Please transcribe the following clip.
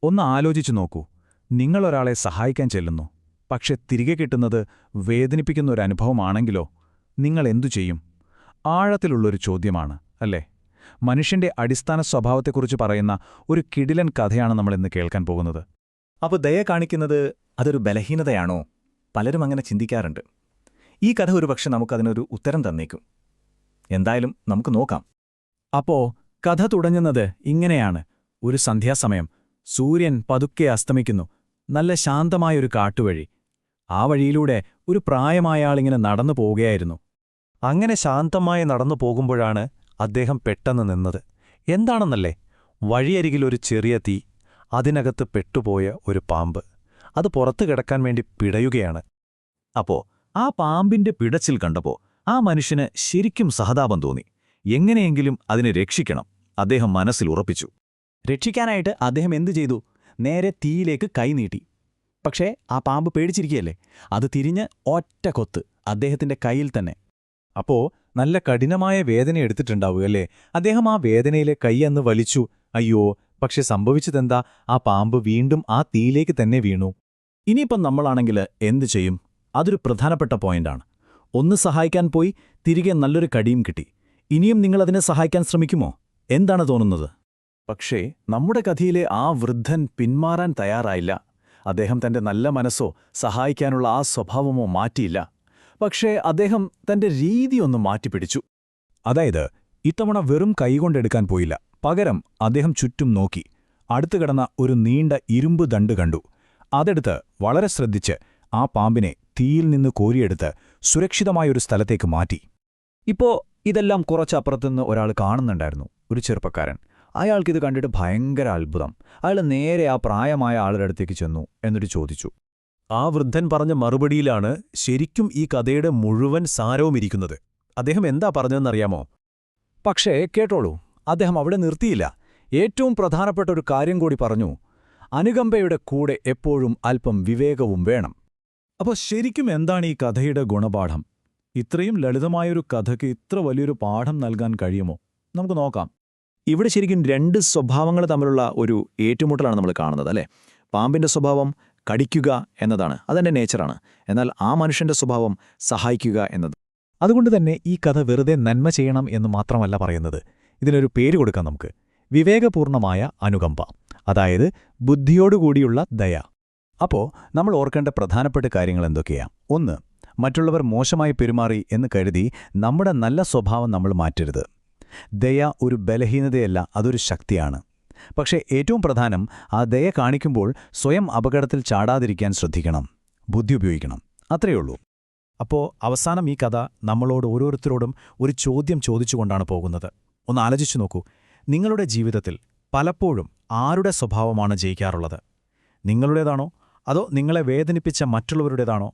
ഒന്ന് ആലോചിച്ചു നോക്കൂ, നിങ്ങളൊരാളെ സഹായിക്കാൻ ചെല്ലുന്നു, പക്ഷെ തിരികെ കിട്ടുന്നത് വേദനിപ്പിക്കുന്ന ഒരു അനുഭവമാണെങ്കിലോ നിങ്ങൾ എന്തു ചെയ്യും? ആഴത്തിലുള്ളൊരു ചോദ്യമാണ്, അല്ലേ? മനുഷ്യന്റെ അടിസ്ഥാന സ്വഭാവത്തെക്കുറിച്ച് പറയുന്ന ഒരു കിടിലൻ കഥയാണ് നമ്മളിന്ന് കേൾക്കാൻ പോകുന്നത്. അപ്പോൾ ദയ കാണിക്കുന്നത് അതൊരു ബലഹീനതയാണോ? പലരും അങ്ങനെ ചിന്തിക്കാറുണ്ട്. ഈ കഥ ഒരുപക്ഷെ നമുക്കതിനൊരു ഉത്തരം തന്നേക്കും. എന്തായാലും നമുക്ക് നോക്കാം. അപ്പോ കഥ തുടങ്ങുന്നത് ഇങ്ങനെയാണ്. ഒരു സന്ധ്യാസമയം, സൂര്യൻ പതുക്കെ അസ്തമിക്കുന്നു. നല്ല ശാന്തമായൊരു കാട്ടുവഴി. ആ വഴിയിലൂടെ ഒരു പ്രായമായ ആളിങ്ങനെ നടന്നു പോവുകയായിരുന്നു. അങ്ങനെ ശാന്തമായി നടന്നു പോകുമ്പോഴാണ് അദ്ദേഹം പെട്ടെന്ന് നിന്നത്. എന്താണെന്നല്ലേ? വഴിയരികിലൊരു ചെറിയ തീ, അതിനകത്ത് പെട്ടുപോയ ഒരു പാമ്പ്. അത് പുറത്തു കിടക്കാൻ വേണ്ടി പിടയുകയാണ്. അപ്പോ ആ പാമ്പിന്റെ പിടച്ചിൽ കണ്ടപ്പോ ആ മനുഷ്യന് ശരിക്കും സഹതാപം തോന്നി. എങ്ങനെയെങ്കിലും അതിനെ രക്ഷിക്കണം, അദ്ദേഹം മനസ്സിൽ ഉറപ്പിച്ചു. രക്ഷിക്കാനായിട്ട് അദ്ദേഹം എന്തു ചെയ്തു? നേരെ തീയിലേക്ക് കൈ നീട്ടി. പക്ഷേ ആ പാമ്പ് പേടിച്ചിരിക്കുകയല്ലേ, അത് തിരിഞ്ഞ് ഒറ്റ കൊത്ത് അദ്ദേഹത്തിന്റെ കൈയിൽ തന്നെ. അപ്പോ നല്ല കഠിനമായ വേദന എടുത്തിട്ടുണ്ടാവുകയല്ലേ? അദ്ദേഹം ആ വേദനയിലെ കൈയന്ന് വലിച്ചു. അയ്യോ, പക്ഷെ സംഭവിച്ചതെന്താ? ആ പാമ്പ് വീണ്ടും ആ തീയിലേക്ക് തന്നെ വീണു. ഇനിയിപ്പം നമ്മളാണെങ്കിൽ എന്തു ചെയ്യും? അതൊരു പ്രധാനപ്പെട്ട പോയിന്റാണ്. ഒന്ന് സഹായിക്കാൻ പോയി, തിരികെ നല്ലൊരു കടിയും കിട്ടി. ഇനിയും നിങ്ങളതിനെ സഹായിക്കാൻ ശ്രമിക്കുമോ? എന്താണ് തോന്നുന്നത്? പക്ഷേ നമ്മുടെ കഥയിലെ ആ വൃദ്ധൻ പിന്മാറാൻ തയ്യാറായില്ല. അദ്ദേഹം തന്റെ നല്ല മനസ്സോ സഹായിക്കാനുള്ള ആ സ്വഭാവമോ മാറ്റിയില്ല. പക്ഷേ അദ്ദേഹം തന്റെ രീതിയൊന്ന് മാറ്റിപ്പിടിച്ചു. അതായത് ഇത്തവണ വെറും കൈകൊണ്ടെടുക്കാൻ പോയില്ല. പകരം അദ്ദേഹം ചുറ്റും നോക്കി. അടുത്തു കിടന്ന ഒരു നീണ്ട ഇരുമ്പ് ദണ്ട് കണ്ടു. അതെടുത്ത് വളരെ ശ്രദ്ധിച്ച് ആ പാമ്പിനെ തീയിൽ നിന്ന് കോരിയെടുത്ത് സുരക്ഷിതമായൊരു സ്ഥലത്തേക്ക് മാറ്റി. ഇപ്പോ ഇതെല്ലാം കുറച്ചപ്പുറത്തുനിന്ന് ഒരാൾ കാണുന്നുണ്ടായിരുന്നു, ഒരു ചെറുപ്പക്കാരൻ. അയാൾക്കിത് കണ്ടിട്ട് ഭയങ്കര അത്ഭുതം. അയാൾ നേരെ ആ പ്രായമായ ആളുടെ അടുത്തേക്ക് ചെന്നു എന്നിട്ട് ചോദിച്ചു. ആ വൃദ്ധൻ പറഞ്ഞ മറുപടിയിലാണ് ശരിക്കും ഈ കഥയുടെ മുഴുവൻ സാരവുമിരിക്കുന്നത്. അദ്ദേഹം എന്താ പറഞ്ഞതെന്നറിയാമോ? പക്ഷേ കേട്ടോളൂ, അദ്ദേഹം അവിടെ നിർത്തിയില്ല. ഏറ്റവും പ്രധാനപ്പെട്ട ഒരു കാര്യം കൂടി പറഞ്ഞു. അനുകമ്പയുടെ കൂടെ എപ്പോഴും അല്പം വിവേകവും വേണം. അപ്പോൾ ശരിക്കും എന്താണ് ഈ കഥയുടെ ഗുണപാഠം? ഇത്രയും ലളിതമായൊരു കഥയ്ക്ക് ഇത്ര വലിയൊരു പാഠം നൽകാൻ കഴിയുമോ? നമുക്ക് നോക്കാം. ഇവിടെ ശരിക്കും രണ്ട് സ്വഭാവങ്ങൾ തമ്മിലുള്ള ഒരു ഏറ്റുമുട്ടലാണ് നമ്മൾ കാണുന്നത്, അല്ലേ? പാമ്പിന്റെ സ്വഭാവം കടിക്കുക എന്നതാണ്, അതെന്റെ നേച്ചറാണ്. എന്നാൽ ആ മനുഷ്യന്റെ സ്വഭാവം സഹായിക്കുക എന്നത്. അതുകൊണ്ട് തന്നെ ഈ കഥ വെറുതെ നന്മ ചെയ്യണം എന്ന് മാത്രമല്ല പറയുന്നത്. ഇതിനൊരു പേര് കൊടുക്കാം നമുക്ക്: വിവേകപൂർണമായ അനുകമ്പ, അതായത് ബുദ്ധിയോടുകൂടിയുള്ള ദയ. അപ്പോൾ നമ്മൾ ഓർക്കേണ്ട പ്രധാനപ്പെട്ട കാര്യങ്ങൾ എന്തൊക്കെയാ? ഒന്ന്, മറ്റുള്ളവർ മോശമായി പെരുമാറി എന്ന് കരുതി നമ്മുടെ നല്ല സ്വഭാവം നമ്മൾ മാറ്റരുത്. ദയ ഒരു ബലഹീനതയല്ല, അതൊരു ശക്തിയാണ്. പക്ഷേ ഏറ്റവും പ്രധാനം, ആ ദയ കാണിക്കുമ്പോൾ സ്വയം അപകടത്തിൽ ചാടാതിരിക്കാൻ ശ്രദ്ധിക്കണം, ബുദ്ധി ഉപയോഗിക്കണം. അത്രയുള്ളൂ. അപ്പോൾ അവസാനം ഈ കഥ നമ്മളോട് ഓരോരുത്തരോടും ഒരു ചോദ്യം ചോദിച്ചുകൊണ്ടാണ് പോകുന്നത്. ഒന്ന് ആലോചിച്ചു നോക്കൂ, നിങ്ങളുടെ ജീവിതത്തിൽ പലപ്പോഴും ആരുടെ സ്വഭാവമാണ് ജയിക്കാറുള്ളത്? നിങ്ങളുടേതാണോ അതോ നിങ്ങളെ വേദനിപ്പിച്ച മറ്റുള്ളവരുടേതാണോ?